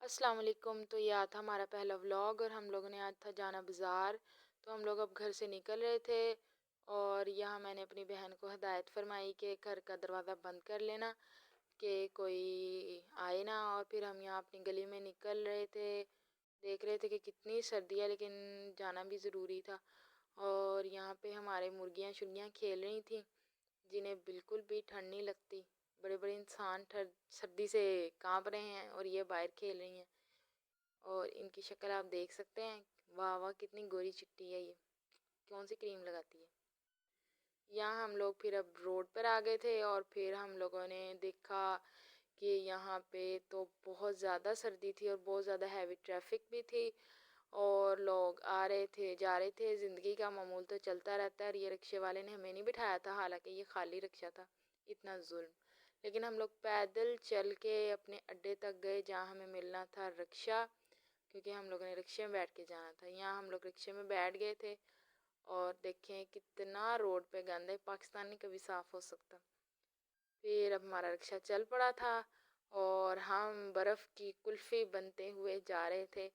अस्सलाम वालेकुम। तो ये आज था हमारा पहला व्लॉग और हम लोगों ने आज था जाना बाज़ार। तो हम लोग अब घर से निकल रहे थे और यहाँ मैंने अपनी बहन को हिदायत फरमाई कि घर का दरवाज़ा बंद कर लेना कि कोई आए ना। और फिर हम यहाँ अपनी गली में निकल रहे थे, देख रहे थे कि कितनी सर्दी है लेकिन जाना भी ज़रूरी था। और यहाँ पे हमारे मुर्गियाँ शुर्गियाँ खेल रही थी जिन्हें बिल्कुल भी ठंड नहीं लगती। बड़े बड़े इंसान ठंड सर्दी से कांप रहे हैं और ये बाहर खेल रही हैं। और इनकी शक्ल आप देख सकते हैं। वाह वाह, कितनी गोरी चिट्टी है ये, कौन सी क्रीम लगाती है। यहाँ हम लोग फिर अब रोड पर आ गए थे और फिर हम लोगों ने देखा कि यहाँ पे तो बहुत ज़्यादा सर्दी थी और बहुत ज़्यादा हैवी ट्रैफिक भी थी और लोग आ रहे थे जा रहे थे। ज़िंदगी का मामूल तो चलता रहता है। और ये रिक्शे वाले ने हमें नहीं बिठाया था, हालांकि ये खाली रिक्शा था। इतना जुल्म। लेकिन हम लोग पैदल चल के अपने अड्डे तक गए जहाँ हमें मिलना था रिक्शा, क्योंकि हम लोगों ने रिक्शे में बैठ के जाना था। यहाँ हम लोग रिक्शे में बैठ गए थे और देखें कितना रोड पे गंद है, पाकिस्तान नहीं कभी साफ़ हो सकता। फिर अब हमारा रिक्शा चल पड़ा था और हम बर्फ़ की कुल्फ़ी बनते हुए जा रहे थे,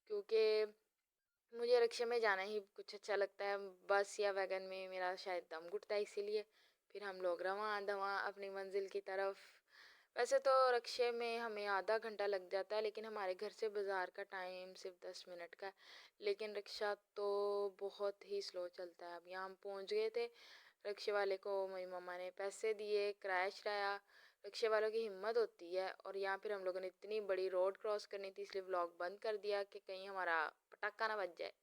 क्योंकि मुझे रिक्शे में जाना ही कुछ अच्छा लगता है। बस या वैगन में मेरा शायद दम घुटता है इसीलिए। फिर हम लोग रवां दवां अपनी मंजिल की तरफ। वैसे तो रिक्शे में हमें आधा घंटा लग जाता है लेकिन हमारे घर से बाज़ार का टाइम सिर्फ 10 मिनट का है। लेकिन रिक्शा तो बहुत ही स्लो चलता है। अब यहाँ हम पहुँच गए थे। रिक्शे वाले को मेरी मम्मा ने पैसे दिए, किराया शराया। रिक्शे वालों की हिम्मत होती है। और यहाँ फिर हम लोगों ने इतनी बड़ी रोड क्रॉस करनी थी इसलिए व्लॉग बंद कर दिया कि कहीं हमारा पटाखा ना बज जाए।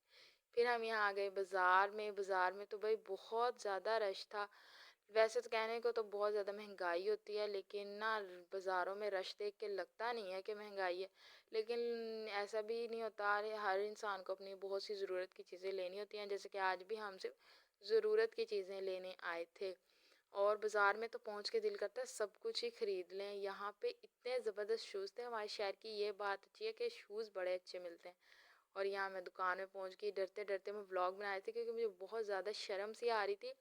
फिर हम यहाँ आ गए बाज़ार में। बाज़ार में तो भाई बहुत ज़्यादा रश था। वैसे तो कहने को तो बहुत ज़्यादा महंगाई होती है लेकिन ना बाज़ारों में रश देख के लगता नहीं है कि महंगाई है। लेकिन ऐसा भी नहीं होता। हर इंसान को अपनी बहुत सी ज़रूरत की चीज़ें लेनी होती हैं, जैसे कि आज भी हम सिर्फ ज़रूरत की चीज़ें लेने आए थे। और बाज़ार में तो पहुंच के दिल करता है सब कुछ ही ख़रीद लें। यहाँ पे इतने ज़बरदस्त शूज़ थे। हमारे शहर की ये बात अच्छी है कि शूज़ बड़े अच्छे मिलते हैं। और यहाँ मैं दुकान में पहुँच गई, डरते डरते मैं व्लॉग बनाए थे क्योंकि मुझे बहुत ज़्यादा शर्म सी आ रही थी।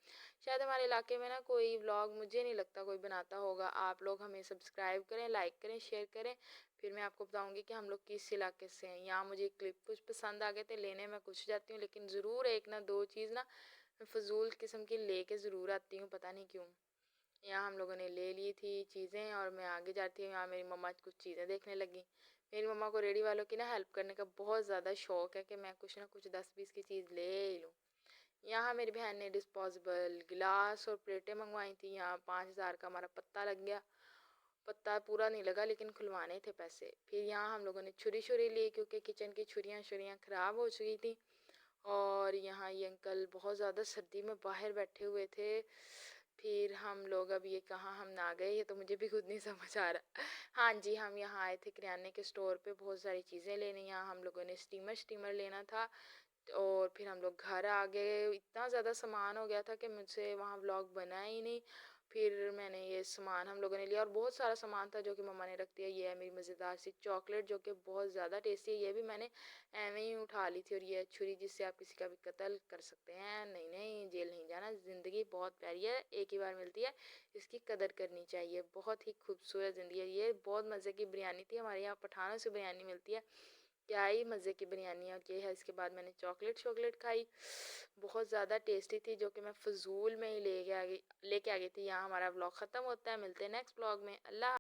शायद हमारे इलाके में ना कोई व्लॉग, मुझे नहीं लगता कोई बनाता होगा। आप लोग हमें सब्सक्राइब करें, लाइक करें, शेयर करें। फिर मैं आपको बताऊंगी कि हम लोग किस इलाके से हैं। यहाँ मुझे क्लिप कुछ पसंद आ गए थे, लेने में कुछ जाती हूँ लेकिन ज़रूर एक ना दो चीज़ ना फजूल किस्म की लेके ज़रूर आती हूँ, पता नहीं क्यों। यहाँ हम लोगों ने ले ली थी चीज़ें और मैं आगे जाती हूँ। यहाँ मेरी मम्मा कुछ चीज़ें देखने लगी। मेरी मम्मा को रेडी वालों की ना हेल्प करने का बहुत ज़्यादा शौक है कि मैं कुछ ना कुछ 10-20 की चीज़ ले ही लूँ। यहाँ मेरी बहन ने डिस्पोजेबल गिलास और प्लेटें मंगवाई थी। यहाँ 5,000 का हमारा पत्ता लग गया। पत्ता पूरा नहीं लगा लेकिन खुलवाने थे पैसे। फिर यहाँ हम लोगों ने छुरी छुरी ली क्योंकि किचन की छुरियाँ शुरियाँ ख़राब हो चुकी थी। और यहाँ ये अंकल बहुत ज़्यादा सर्दी में बाहर बैठे हुए थे। फिर हम लोग, अब ये कहाँ हम ना गए, ये तो मुझे भी खुद नहीं समझ आ रहा। हाँ जी, हम यहाँ आए थे किराने के स्टोर पे बहुत सारी चीज़ें लेने। यहाँ हम लोगों ने स्टीमर लेना था। और फिर हम लोग घर आ गए। इतना ज़्यादा सामान हो गया था कि मुझसे वहाँ व्लॉग बना ही नहीं। फिर मैंने ये सामान हम लोगों ने लिया और बहुत सारा सामान था जो कि मम्मा ने रख दिया। ये है मेरी मज़ेदार सी चॉकलेट जो कि बहुत ज़्यादा टेस्टी है। ये भी मैंने एवं ही उठा ली थी। और ये छुरी जिससे आप किसी का भी कत्ल कर सकते हैं। नहीं नहीं, जेल नहीं जाना। ज़िंदगी बहुत प्यारी है, एक ही बार मिलती है, इसकी कदर करनी चाहिए। बहुत ही खूबसूरत ज़िंदगी है। ये बहुत मज़े की बिरयानी थी। हमारे यहाँ पठानों से बिरयानी मिलती है, क्या ही मज़े की बिरयानी है। ये है, इसके बाद मैंने चॉकलेट खाई, बहुत ज़्यादा टेस्टी थी, जो कि मैं फ़जूल में ही लेके आ गई थी। यहाँ हमारा व्लॉग ख़त्म होता है। मिलते हैं नेक्स्ट व्लॉग में। अल्लाह।